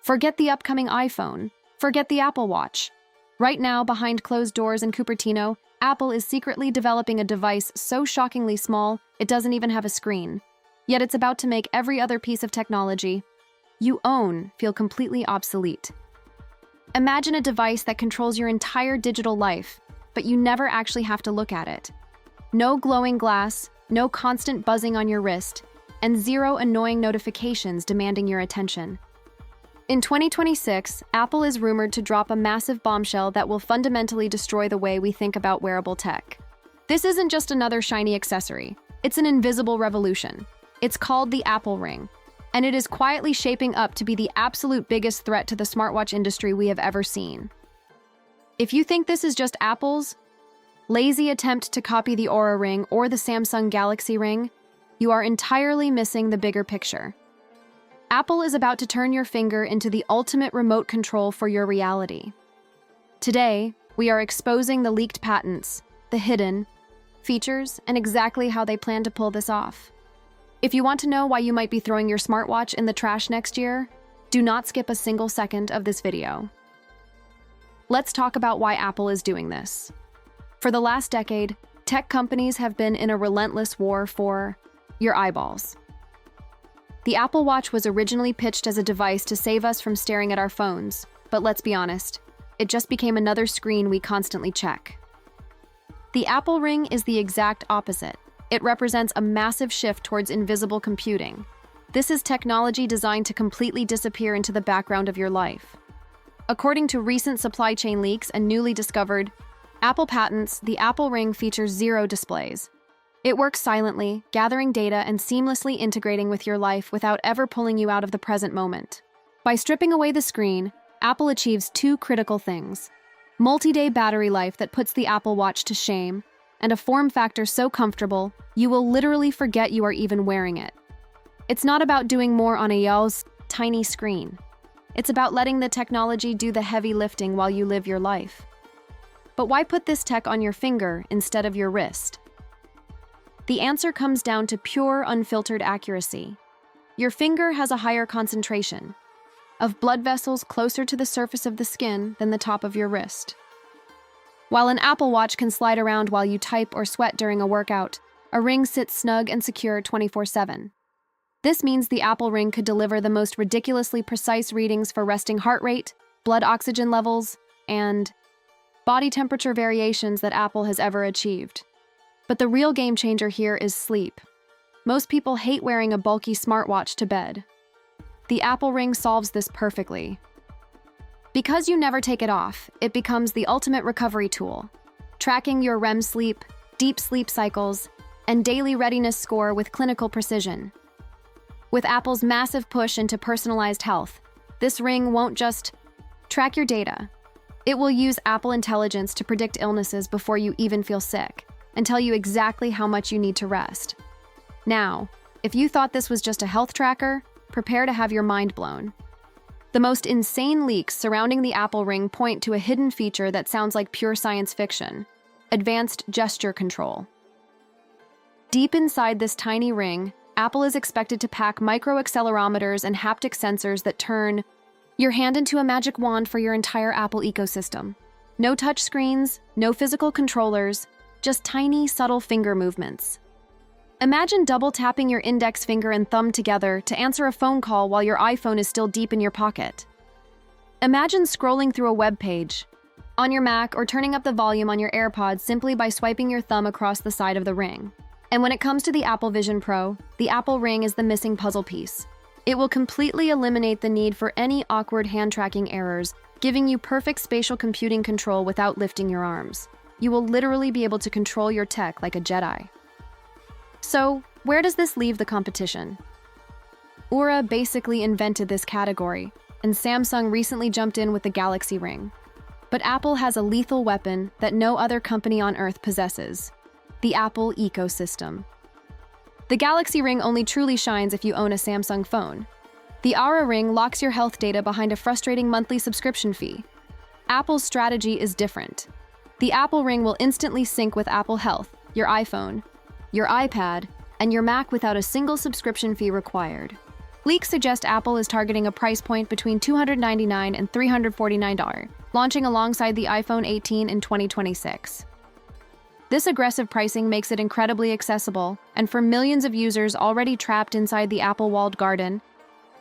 Forget the upcoming iPhone. Forget the Apple Watch. Right now, behind closed doors in Cupertino, Apple is secretly developing a device so shockingly small, it doesn't even have a screen. Yet it's about to make every other piece of technology you own feel completely obsolete. Imagine a device that controls your entire digital life, but you never actually have to look at it. No glowing glass, no constant buzzing on your wrist, and zero annoying notifications demanding your attention. In 2026, Apple is rumored to drop a massive bombshell that will fundamentally destroy the way we think about wearable tech. This isn't just another shiny accessory. It's an invisible revolution. It's called the Apple Ring, and it is quietly shaping up to be the absolute biggest threat to the smartwatch industry we have ever seen. If you think this is just Apple's lazy attempt to copy the Oura Ring or the Samsung Galaxy Ring, you are entirely missing the bigger picture. Apple is about to turn your finger into the ultimate remote control for your reality. Today, we are exposing the leaked patents, the hidden features, and exactly how they plan to pull this off. If you want to know why you might be throwing your smartwatch in the trash next year, do not skip a single second of this video. Let's talk about why Apple is doing this. For the last decade, tech companies have been in a relentless war for your eyeballs. The Apple Watch was originally pitched as a device to save us from staring at our phones, but let's be honest, it just became another screen we constantly check. The Apple Ring is the exact opposite. It represents a massive shift towards invisible computing. This is technology designed to completely disappear into the background of your life. According to recent supply chain leaks and newly discovered Apple patents, the Apple Ring features zero displays. It works silently, gathering data and seamlessly integrating with your life without ever pulling you out of the present moment. By stripping away the screen, Apple achieves two critical things: multi-day battery life that puts the Apple Watch to shame, and a form factor so comfortable, you will literally forget you are even wearing it. It's not about doing more on a tiny screen. It's about letting the technology do the heavy lifting while you live your life. But why put this tech on your finger instead of your wrist? The answer comes down to pure, unfiltered accuracy. Your finger has a higher concentration of blood vessels closer to the surface of the skin than the top of your wrist. While an Apple Watch can slide around while you type or sweat during a workout, a ring sits snug and secure 24/7. This means the Apple Ring could deliver the most ridiculously precise readings for resting heart rate, blood oxygen levels, and body temperature variations that Apple has ever achieved. But the real game changer here is sleep. Most people hate wearing a bulky smartwatch to bed. The Apple Ring solves this perfectly. Because you never take it off, it becomes the ultimate recovery tool, tracking your REM sleep, deep sleep cycles, and daily readiness score with clinical precision. With Apple's massive push into personalized health, this ring won't just track your data. It will use Apple Intelligence to predict illnesses before you even feel sick, and tell you exactly how much you need to rest. Now, if you thought this was just a health tracker, prepare to have your mind blown. The most insane leaks surrounding the Apple Ring point to a hidden feature that sounds like pure science fiction: advanced gesture control. Deep inside this tiny ring, Apple is expected to pack micro-accelerometers and haptic sensors that turn your hand into a magic wand for your entire Apple ecosystem. No touch screens, no physical controllers, just tiny, subtle finger movements. Imagine double-tapping your index finger and thumb together to answer a phone call while your iPhone is still deep in your pocket. Imagine scrolling through a web page on your Mac or turning up the volume on your AirPods simply by swiping your thumb across the side of the ring. And when it comes to the Apple Vision Pro, the Apple Ring is the missing puzzle piece. It will completely eliminate the need for any awkward hand-tracking errors, giving you perfect spatial computing control without lifting your arms. You will literally be able to control your tech like a Jedi. So, where does this leave the competition? Oura basically invented this category, and Samsung recently jumped in with the Galaxy Ring. But Apple has a lethal weapon that no other company on Earth possesses: the Apple ecosystem. The Galaxy Ring only truly shines if you own a Samsung phone. The Oura Ring locks your health data behind a frustrating monthly subscription fee. Apple's strategy is different. The Apple Ring will instantly sync with Apple Health, your iPhone, your iPad, and your Mac without a single subscription fee required. Leaks suggest Apple is targeting a price point between $299 and $349, launching alongside the iPhone 18 in 2026. This aggressive pricing makes it incredibly accessible, and for millions of users already trapped inside the Apple walled garden,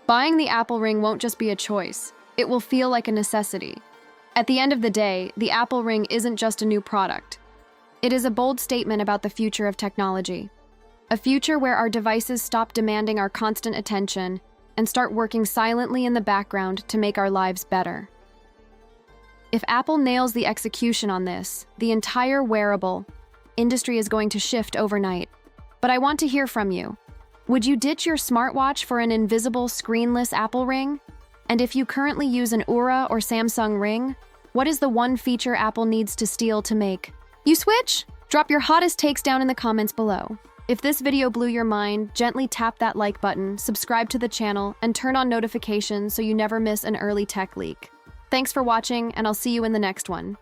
buying the Apple Ring won't just be a choice, it will feel like a necessity. At the end of the day, the Apple Ring isn't just a new product. It is a bold statement about the future of technology. A future where our devices stop demanding our constant attention and start working silently in the background to make our lives better. If Apple nails the execution on this, the entire wearable industry is going to shift overnight. But I want to hear from you. Would you ditch your smartwatch for an invisible, screenless Apple Ring? And if you currently use an Oura or Samsung Ring, what is the one feature Apple needs to steal to make you switch? Drop your hottest takes down in the comments below. If this video blew your mind, gently tap that like button, subscribe to the channel, and turn on notifications so you never miss an early tech leak. Thanks for watching, and I'll see you in the next one.